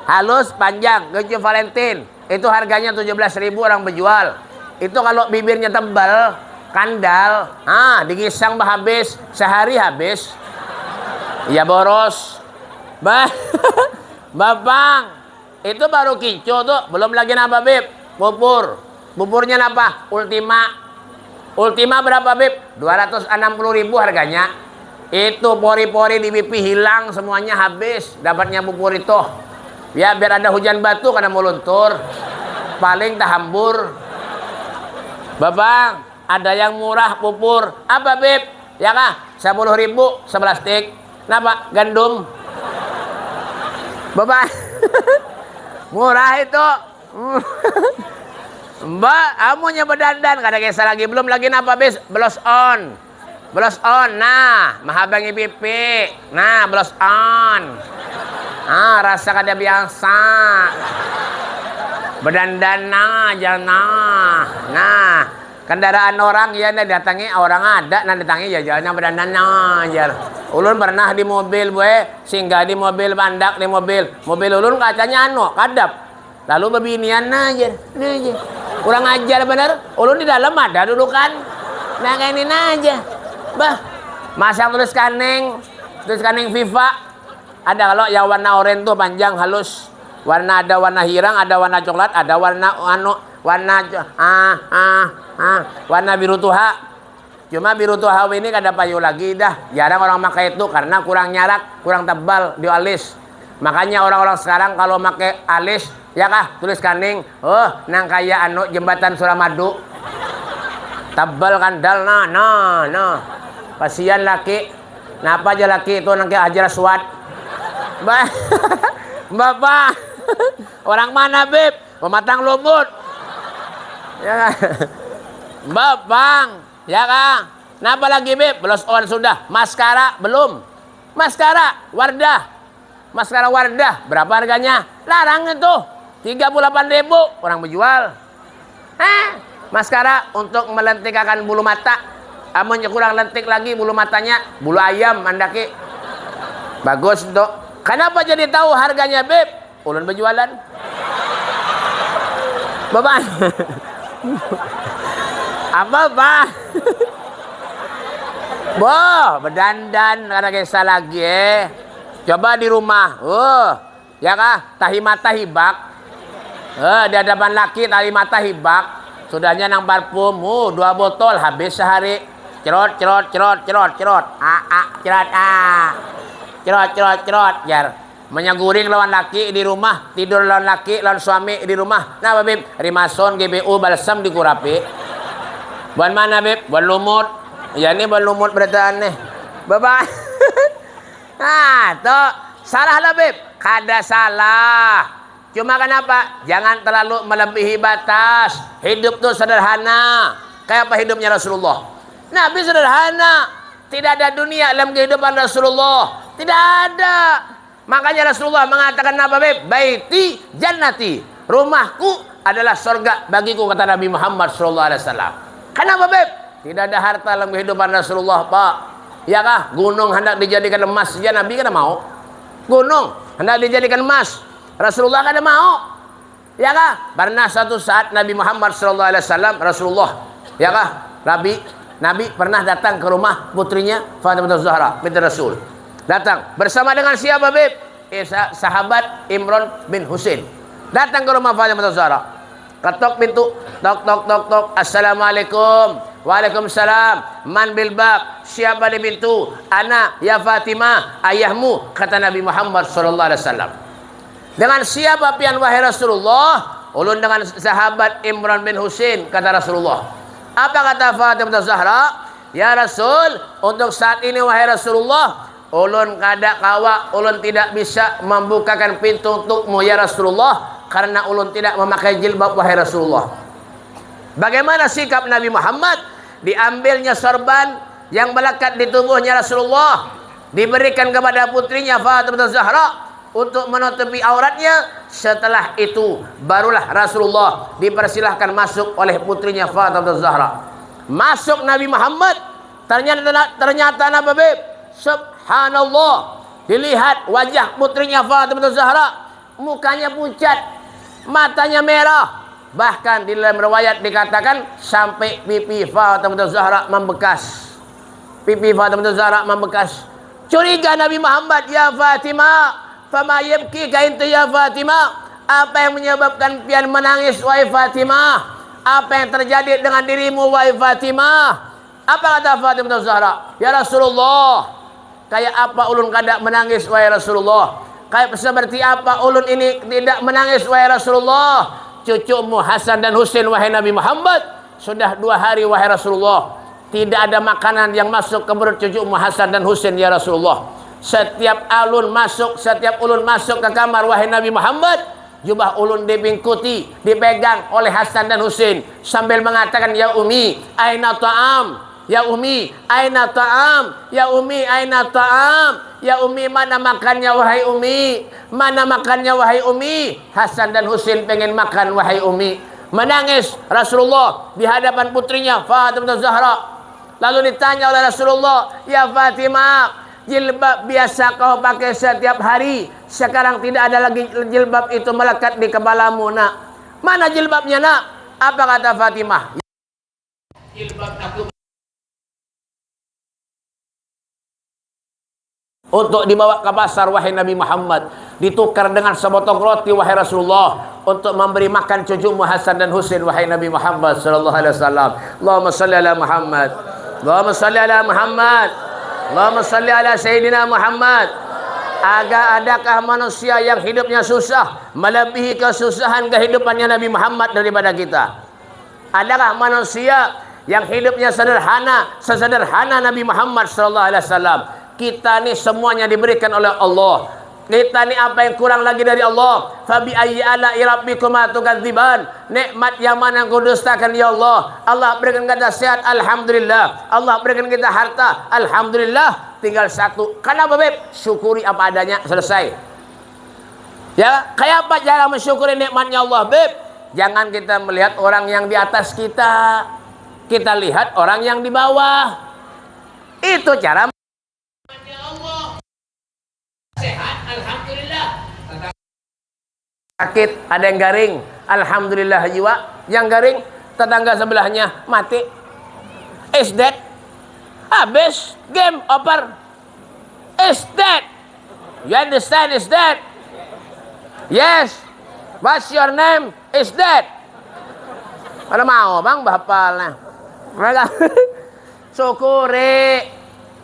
Halus, panjang, kincu Valentine. Itu harganya 17.000 orang berjual. Itu kalau bibirnya tebal, kandal, digisang habis, sehari habis. Ya boros. Babang, itu baru kincu tuh, belum lagi napa, Beb? Bubur. Buburnya napa? Ultima. Ultima berapa Beb? 260.000 harganya. Itu pori-pori di pipi hilang semuanya habis. Dapatnya Bu Purito. Ya biar ada hujan batu karena mau luntur. Paling tak hambur. Babang, ada yang murah pupur. Apa Beb? Ya kah? 10.000 11 stik. Kenapa? Gandum. Babang. Murah itu. Mbak, kamunya berdandan. Kada kisah lagi. Belum lagi apa Bes? Blos on. Blos on. Nah, mahabangi pipi. Nah, blos on. Ah, rasa kada biasa. Berdandan aja nah. Kendaraan orang ya datangi orang ada datangi ya jalannya berdandan aja. Ulun pernah di mobil singgah di mobil bandak di mobil ulun kacanya kadap. Lalu bebinian aja. Kurang ajar bener. Ulun di dalam ada dulu kan. Nah kayak ini aja. Bah, masang tulis kaneng FIFA. Ada kalau yang warna oranye tuh panjang halus. Ada warna hirang, ada warna coklat, ada warna biru tuha. Cuma biru tuha ini kada payu lagi dah. Jarang orang pakai itu karena kurang nyarak, kurang tebal di alis. Makanya orang-orang sekarang kalau pakai alis, ya kah tulis kaning, nang kaya jembatan Suramadu. Tebal kandal nah. Kasihan laki. Napa aja laki itu nang kaya Hajar Aswad. Bapak, orang mana Beb? Pematang lumut. Ya kan? Bang, ya kan? Napa lagi Beb? Blos on sudah. Maskara belum. Maskara Wardah. Berapa harganya? Larang itu. 38.000 orang menjual. Maskara untuk melentikakan bulu mata. Amunnya kurang lentik lagi bulu matanya, bulu ayam mandaki. Bagus dok. Kenapa jadi tahu harganya Beb? Ulun berjualan. Bapak. Apa Pak? Berdandan karena kisah lagi Coba di rumah. Ya kah? Tahi mata hibak. Di hadapan laki tahi mata hibak. Sudahnya nang parfum. 2 botol habis sehari. Cerot. Cerot. Jar. Menyaguring lawan laki di rumah, tidur lawan laki, lawan suami di rumah. Nah, Beb, Rimason, GBU, balsam dikurapi. Buan mana, Beb? Buan lumut. Ya, ini buan lumut berataan nih. Bapak. Nah, tuh. Salah lah, Beb. Kada salah. Cuma kenapa? Jangan terlalu melebihi batas. Hidup tuh sederhana. Kayak apa hidupnya Rasulullah? Nabi sederhana. Tidak ada dunia dalam kehidupan Rasulullah. Tidak ada. Makanya Rasulullah mengatakan apa Beb? Baiti jannati. Rumahku adalah surga bagiku kata Nabi Muhammad SAW. Kenapa Beb? Tidak ada harta dalam kehidupan Rasulullah Pak. Ya kah? Gunung hendak dijadikan emas saja Nabi kan mau. Gunung hendak dijadikan emas. Rasulullah kan mau. Ya kah? Pernah satu saat Nabi Muhammad SAW Rasulullah. Ya kah? Nabi pernah datang ke rumah putrinya Fatimah Zahra binti Rasul. Datang bersama dengan siapa Beb? Sahabat Imran bin Husain. Datang ke rumah Fatimah Zahra. Ketok pintu. Tok. Assalamualaikum. Waalaikumsalam. Man bil bab. Siapa di pintu? Ana ya Fatimah, ayahmu kata Nabi Muhammad SAW. Dengan siapa pian wahai Rasulullah? Ulun dengan sahabat Imran bin Husain kata Rasulullah. Apa kata Fatimah Zahra? Ya Rasul, untuk saat ini wahai Rasulullah, ulun kada kawa, ulun tidak bisa membukakan pintu untukmu ya Rasulullah karena ulun tidak memakai jilbab wahai Rasulullah. Bagaimana sikap Nabi Muhammad? Diambilnya sorban yang melekat di tubuhnya Rasulullah, diberikan kepada putrinya Fatimah Zahra untuk menutupi auratnya. Setelah itu barulah Rasulullah dipersilahkan masuk oleh putrinya Fatimah Zahra. Masuk Nabi Muhammad, ternyata Nabi Beb, subhanallah, dilihat wajah putrinya Fatimah Zahra, mukanya pucat, matanya merah. Bahkan di dalam riwayat dikatakan sampai pipi Fatimah Zahra membekas. Pipi Fatimah Zahra membekas. Curiga Nabi Muhammad, ya Fatimah, fama yabkika intu ya Fatimah? Apa yang menyebabkan pian menangis wahai Fatimah? apa yang terjadi dengan dirimu wahai Fatimah? Apa kata Fatimah Zahra? Ya Rasulullah, kayak apa ulun kada menangis wahai Rasulullah? Kayak seperti apa ulun ini tidak menangis wahai Rasulullah? Cucumu Hasan dan Husain wahai Nabi Muhammad, sudah 2 hari wahai Rasulullah, tidak ada makanan yang masuk ke perut cucumu Hasan dan Husain ya Rasulullah. Setiap ulun masuk ke kamar wahai Nabi Muhammad, jubah ulun dibingkuti, dipegang oleh Hasan dan Husain sambil mengatakan, ya Umi, aina ta'am? Ya Umi, aina ta'am? Ya Umi, aina ta'am? Ya Umi, mana makannya wahai Umi? Mana makannya wahai Umi? Hasan dan Husain pengen makan wahai Umi. Menangis Rasulullah di hadapan putrinya Fatimah Zahra. Lalu ditanya oleh Rasulullah, ya Fatimah, jilbab biasa kau pakai setiap hari, sekarang tidak ada lagi jilbab itu melekat di kepalamu nak. Mana jilbabnya nak? Apa kata Fatimah? Jilbab aku untuk dibawa ke pasar wahai Nabi Muhammad, ditukar dengan sebotol roti wahai Rasulullah, untuk memberi makan cucumu Hasan dan Husain wahai Nabi Muhammad sallallahu alaihi wasallam. Allahumma shalli ala Muhammad, Allahumma shalli ala Muhammad, Allahumma shalli ala Sayyidina Muhammad. Adakah manusia yang hidupnya susah melebihi kesusahan kehidupannya Nabi Muhammad daripada kita? Adakah manusia yang hidupnya sesederhana Nabi Muhammad sallallahu alaihi wasallam? Kita ni semuanya diberikan oleh Allah. Kita ni apa yang kurang lagi dari Allah? Fabi ayyi ala'i rabbikuma tukadziban? Nikmat yang mana yang kau dustakan ya Allah? Allah berikan kita sehat, alhamdulillah. Allah berikan kita harta, alhamdulillah. Tinggal satu. Kenapa beb? Syukuri apa adanya, selesai. Ya, kayak apa cara mensyukuri nikmatnya Allah beb? Jangan kita melihat orang yang di atas kita. Kita lihat orang yang di bawah. Itu cara sehat, alhamdulillah. Sakit, ada yang garing, alhamdulillah jiwa. Yang garing, tetangga sebelahnya mati. Is dead. Habis, game over. Is dead. You understand? Is dead. Yes. What's your name? Is dead. Kalau mau bang, bapalnya. Syukuri.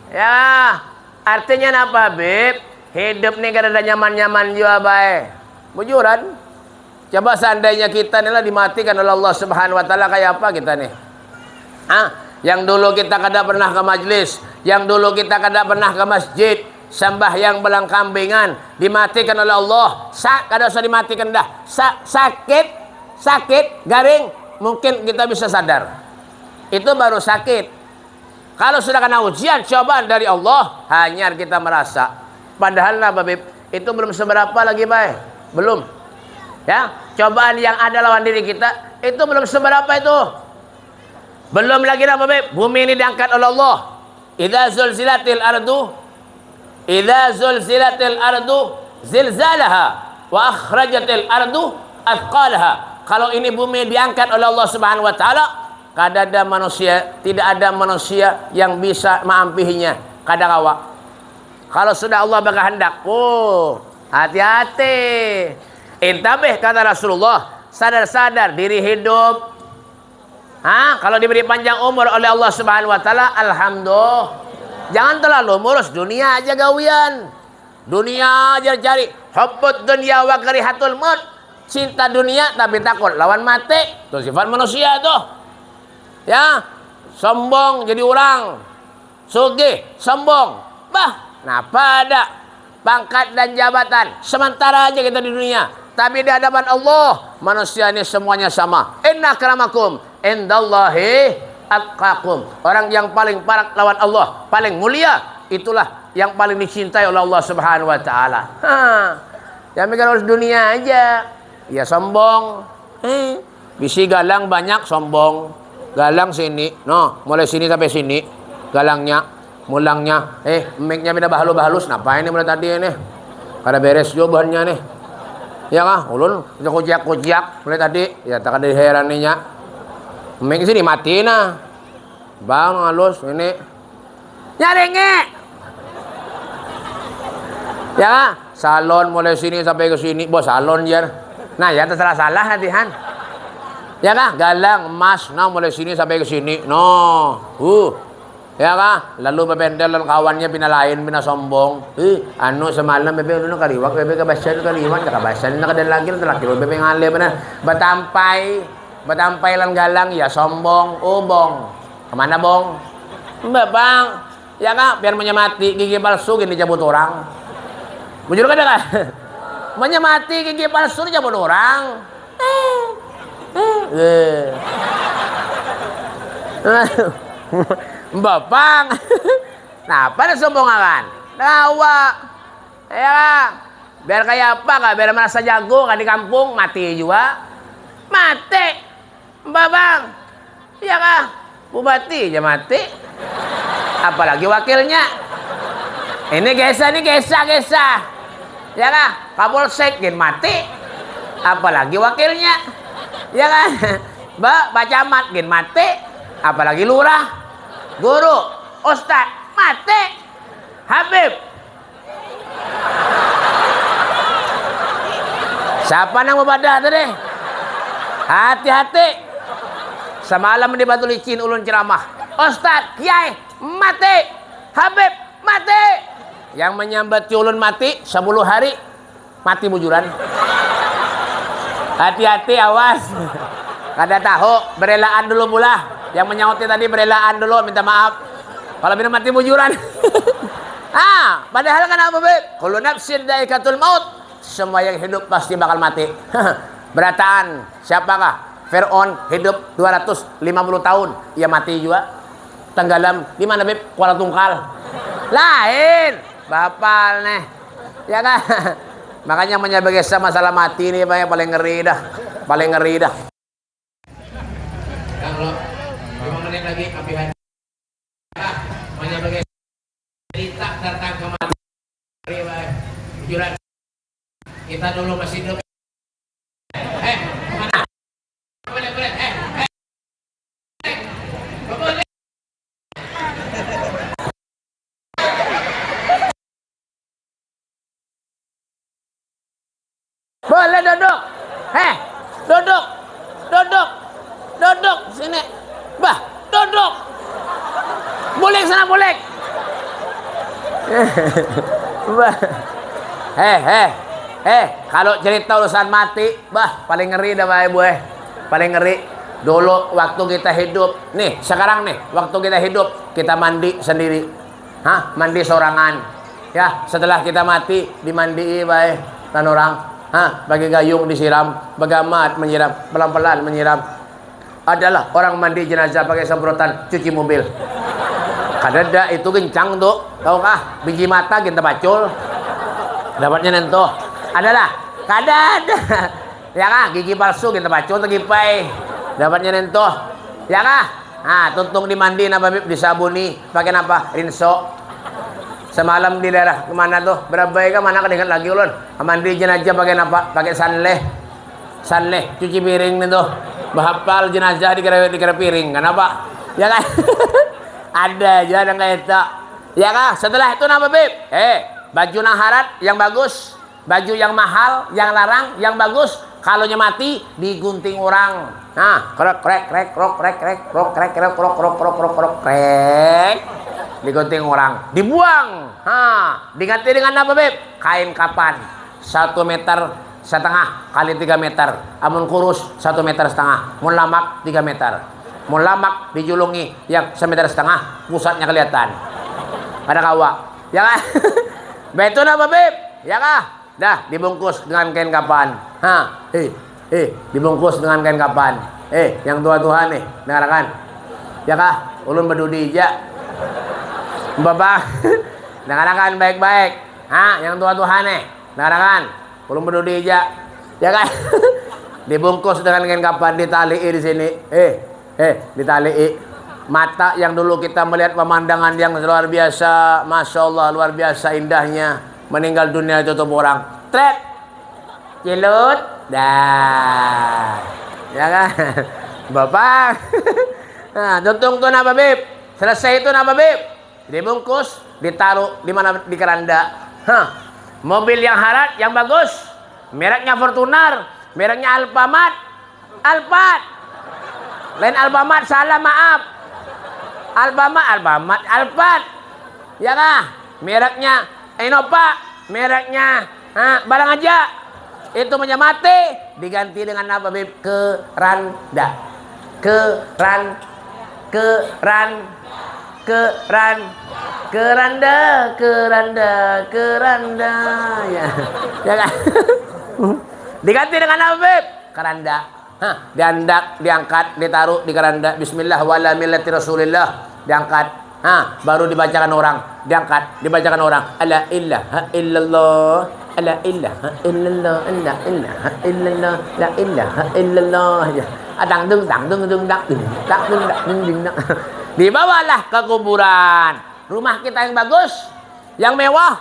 Ya, artinya apa beb? Hidup nih kada ada nyaman-nyaman juga baik. Bujuran. Coba seandainya kita nih lah dimatikan oleh Allah Subhanahu wa taala, kayak apa kita nih? Yang dulu kita kada pernah ke majlis, yang dulu kita kada pernah ke masjid, sembahyang belang kambingan, dimatikan oleh Allah. Kada usah dimatikan dah. Sakit, garing, mungkin kita bisa sadar. Itu baru sakit. Kalau sudah kena ujian, cobaan dari Allah, hanya kita merasa. Padahal apa beb? Itu belum seberapa lagi baik. Belum. Ya, cobaan yang ada lawan diri kita itu belum seberapa itu. Belum lagi apa beb? Bumi ini diangkat oleh Allah. Idza zulzilatil ardu zilzalaha wa akhrajatil ardu athqalaha. Kalau ini bumi diangkat oleh Allah Subhanahu wa taala, tidak ada manusia yang bisa mengampihinya. Kadang-kadang kalau sudah Allah berkehendak, hati-hati. Intabih kata Rasulullah, sadar-sadar diri hidup. Kalau diberi panjang umur oleh Allah Subhanahu wa taala, alhamdulillah. Jangan terlalu ngurus dunia aja gawian. Dunia aja cari. Hubbud dunya wa karihatul maut. Cinta dunia tapi takut lawan mati. Itu sifat manusia tuh. Ya, sombong jadi orang. Sugih, sombong. Napa ada pangkat dan jabatan sementara aja kita di dunia, tapi di hadapan Allah manusia ini semuanya sama. Inna akramakum indallahi atqakum. Orang yang paling parah lawan Allah, paling mulia, itulah yang paling dicintai oleh Allah Subhanahu wa taala. Jangan mikir urus dunia aja. Ya sombong. Bisi galang banyak sombong. Galang sini, mulai sini sampai sini galangnya. Mulangnya, mic-nya beda bahalus, ngapain ini mulai tadi ini? Kada beres juga bahannya nih. Ya kah, ulun kuciak mulai tadi, ya tak ada heran nih nya. Mic sini mati nah. Bang halus ini. Nyaringe. Ya kah, salon mulai sini sampai ke sini, bos salon jar. Nah, ya terserah salah latihan. Ya kah? Galang, emas, nah mulai sini sampai ke sini. No. Ya kah? Lalu bebendel kawannya pinalain, pinasombong. Anu semalam bebe udah kaliwak, bebe kebasan kaliwak, kabasan na kadan lagi laki bebe ngale bener. Batampay lang galang ya sombong, bong. Kemana bong? Mbak bang, ya kah? Biar menyamati gigi palsu gini cabut orang. Bujur kada kan? Menyamati gigi palsu cabut orang. Mbak bang, nah pada sombongan, nawa, ya, biar kayak apa kak, biar merasa jago kan di kampung, mati juga, mati, Mbak bang, ya kak, bupati aja mati, apalagi wakilnya, ini gesa, ya kak, kapolsek gin mati, apalagi wakilnya, ya kan, Mbak camat gin mati, apalagi lurah, guru, ustad, mati, Habib. Siapa nang membadah tadi? Hati-hati. Semalam di Batu Licin ulun ceramah. Ustad, kiai, mati. Habib, mati. Yang menyambati ulun mati 10 hari mati bujuran. Hati-hati, awas. Kada tahu, berelaan dulu pula. Yang menyauti tadi berelaan dulu, minta maaf. Kalau minum mati bujuran. Padahal kan apa, Beb? Kullu nafsin dha'iqatul maut. Semua yang hidup pasti bakal mati. Berataan, siapakah? Fir'aun hidup 250 tahun, ia mati juga. Tenggelam di mana, Beb? Kuala Tungkal. Lain, bapal nih. Ya kan? Makanya menyabagesa masalah mati ini paling ngeri dah. Paling ngeri dah. Kalau 5 menit lagi api hati. Menyabagesa cerita datang ke mati. Jujuran. Kita dulu masih hidup. Mana? Boleh. Boleh. Boleh duduk. Duduk. Sini. Bah, duduk. Boleh sana, boleh. Bah. Kalau cerita urusan mati, bah, paling ngeri dah, Pak Ibu. Paling ngeri. Dulu waktu kita hidup, nih, sekarang nih, waktu kita hidup, kita mandi sendiri. Mandi sorangan. Ya, setelah kita mati, dimandii, Pak, dan orang. Bagi gayung disiram, bagamat menyiram, pelan-pelan menyiram. Adalah orang mandi jenazah pakai semprotan cuci mobil. Kadada itu kencang tuh, tahu kah? Biji mata kita bacul. Dapatnya nentuh. Adalah kadada. Ya kah? Gigi palsu kita bacul tegipai. Dapatnya nentuh. Ya kah? Tuntung dimandi napa Bib, disabuni pakai napa? Rinso. Semalam di daerah kemana tuh? Berabai kah mana kedengat lagi ulun? Mandi jenazah pakai napa? Pakai sanleh, cuci piring nih tuh. Bahapal jenazah dikira piring, kenapa? Ya kan? Ada aja yang kayak itu. Ya kah? Setelah itu napa Bib? Baju nang harat yang bagus, baju yang mahal, yang larang, yang bagus. Kalau mati digunting orang. Krek. Digunting orang, dibuang. Diganti dengan apa, Beb? Kain kapan 1,5 meter kali 3 meter. Amun kurus 1,5 meter. Mun lamak 3 meter. Mun lamak dijulungi yang 1,5 meter, pusatnya kelihatan. Ada kawa. Ya kan? Betul apa, Beb? Ya kah? Dah dibungkus dengan kain kapan. Dibungkus dengan kain kapan. Yang tua-tua nih, dengarkan. Ya kah? Ulun berdudi aja. Bapak, dengarkan baik-baik. Yang tua-tua nih, dengarkan. Ulun berdudi aja. Ya kan? Dibungkus dengan kain kapan, ditalii di sini. Ditalii. Mata yang dulu kita melihat pemandangan yang luar biasa, Masya Allah, luar biasa indahnya. Meninggal dunia tutup orang. Tret, cilut, dah. Ya kan? Bapak. Tuntung tuh napa, Bib? Selesai itu napa, Bib? Dibungkus, ditaruh di mana? Di keranda. Mobil yang harat, yang bagus. Mereknya Fortuner, mereknya Alfamart. Lain Alfamart, salah maaf. Alfamart, Alphard. Ya kah? Mereknya Innova, mereknya barang aja. Itu punya mati diganti dengan apa, Beb? Keranda. Keranda. Ya. Ya kan? Diganti dengan apa, Beb? Keranda. Diangkat, ditaruh di keranda. Bismillah wala millati Rasulillah. Diangkat. Baru dibacakan orang. Diangkat, dibacakan orang. Ala ilaha illallah. La ilaha illallah. La ilaha illallah. La ilaha illallah. Dang dung dang dung dung dang dung dang dung dang dung dang. Dibawalah ke kuburan. Rumah kita yang bagus, yang mewah,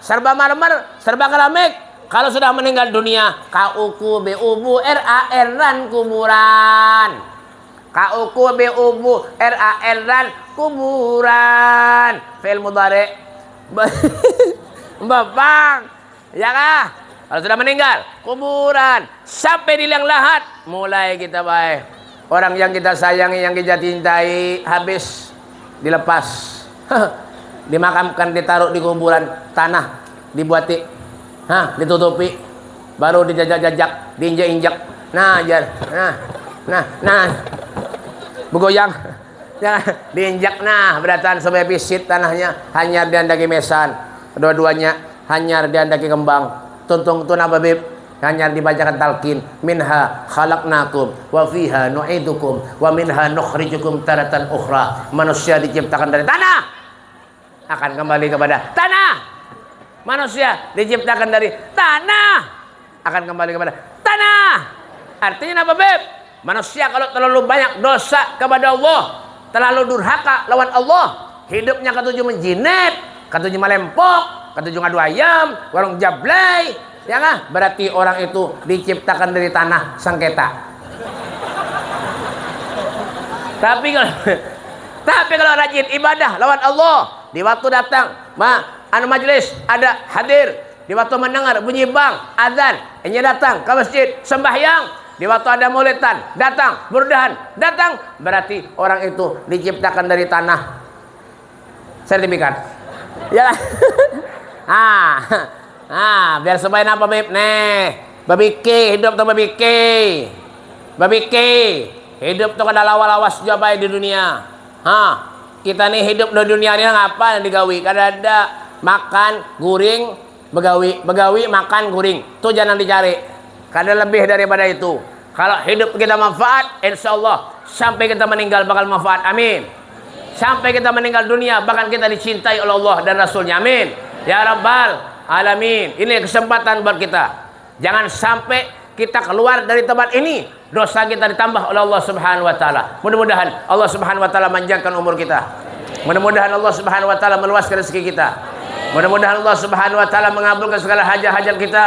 serba marmer, serba keramik. Kalau sudah meninggal dunia, kauku bubu ran kuburan. Kauku bubu ran kuburan. Fi'il mudhari. Bapang, ya kah? Kalau sudah meninggal, kuburan sampai di liang lahat, mulai kita baik. Orang yang kita sayangi, yang kita cintai, habis dilepas. Dimakamkan, ditaruh di kuburan, tanah dibuati, ditutupi, baru dijajak-jajak, diinjak-injak, bergoyang, diinjak, beratan sampai pisit tanahnya, hanyar diandaki mesan, dua-duanya hanyar diandaki kembang, tuntung tuna babib, hanyar dibacakan talqin, minha khalaqnakum wa fiha nu'idukum wa minha nukhrijukum taratan ukhra. Manusia diciptakan dari tanah, akan kembali kepada tanah. Manusia diciptakan dari tanah, akan kembali kepada tanah. Artinya apa, Beb? Manusia kalau terlalu banyak dosa kepada Allah, terlalu durhaka lawan Allah, hidupnya ketujuh menjinet, ketujuh malempok, ketujuh ngadu ayam, warung jablay, ya kan? Berarti orang itu diciptakan dari tanah sengketa. Tapi kalau rajin ibadah lawan Allah, di waktu datang, majelis ada hadir, di waktu mendengar bunyi bang, azan, ini datang ke masjid sembahyang, di waktu ada maulidan, datang, burdahan, datang, berarti orang itu diciptakan dari tanah. Sertifikat. Ya. Biar supaya apa, Beb? Nih, babiki hidup tuh babiki. Hidup tuh kada lawas-lawas juga di dunia. Kita nih hidup di dunia ini ngapa digawi? Kada ada makan guring, begawi makan guring. Itu jangan dicari. Kada lebih daripada itu. Kalau hidup kita manfaat, insya Allah sampai kita meninggal bakal manfaat. Amin. Sampai kita meninggal dunia bahkan kita dicintai oleh Allah dan Rasulnya. Amin. Ya Rabbal Alamin. Ini kesempatan buat kita. Jangan sampai kita keluar dari tempat ini, dosa kita ditambah oleh Allah Subhanahu wa taala. Mudah-mudahan Allah Subhanahu wa taala manjangkan umur kita. Mudah-mudahan Allah Subhanahu wa taala meluaskan rezeki kita. Mudah-mudahan Allah Subhanahu wa taala mengabulkan segala hajat-hajat kita.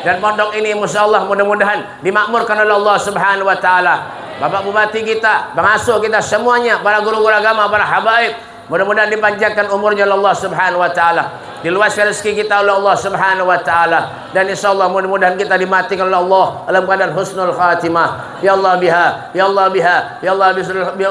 Dan pondok ini insyaallah mudah-mudahan dimakmurkan oleh Allah Subhanahu wa taala. Bapak Bupati kita, pengasuh kita semuanya, para guru-guru agama, para habaib, mudah-mudahan dipanjangkan umurnya oleh Allah Subhanahu wa taala. Diluaskan rezeki kita oleh Allah Subhanahu wa taala, dan insyaallah mudah-mudahan kita dimatikan oleh Allah dalam keadaan husnul khatimah. Ya Allah biha, ya Allah biha, ya Allah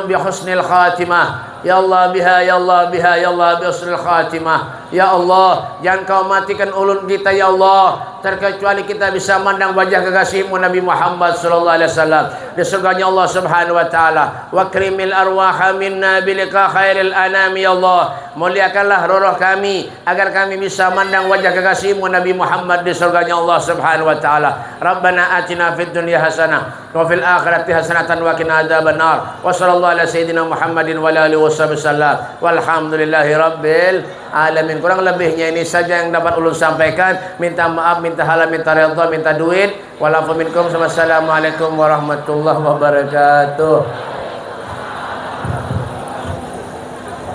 bi husnil khatimah. Ya Allah biha, ya Allah biha, ya Allah bi husnil khatimah. Ya Allah, jangan kau matikan ulun kita ya Allah, terkecuali kita bisa mandang wajah kekasihmu Nabi Muhammad sallallahu alaihi wasallam di surganya Allah Subhanahu wa taala. Wa krimil arwaha minna bilika khairil anami ya Allah. Muliakanlah roh kami agar kami bisa mandang wajah kekasihmu Nabi Muhammad di surganya Allah Subhanahu wa taala. Rabbana atina fid dunya hasanah wa fil akhirati hasanatan wa qina adzabannar. Wa sallallahu ala sayidina Muhammadin wa alihi wasallam. Walhamdulillahi rabbil alamin. Kurang lebihnya ini saja yang dapat ulun sampaikan. Minta maaf, minta halal, minta redha, minta duit. Walafu minkum. Wassalamualaikum warahmatullahi wabarakatuh.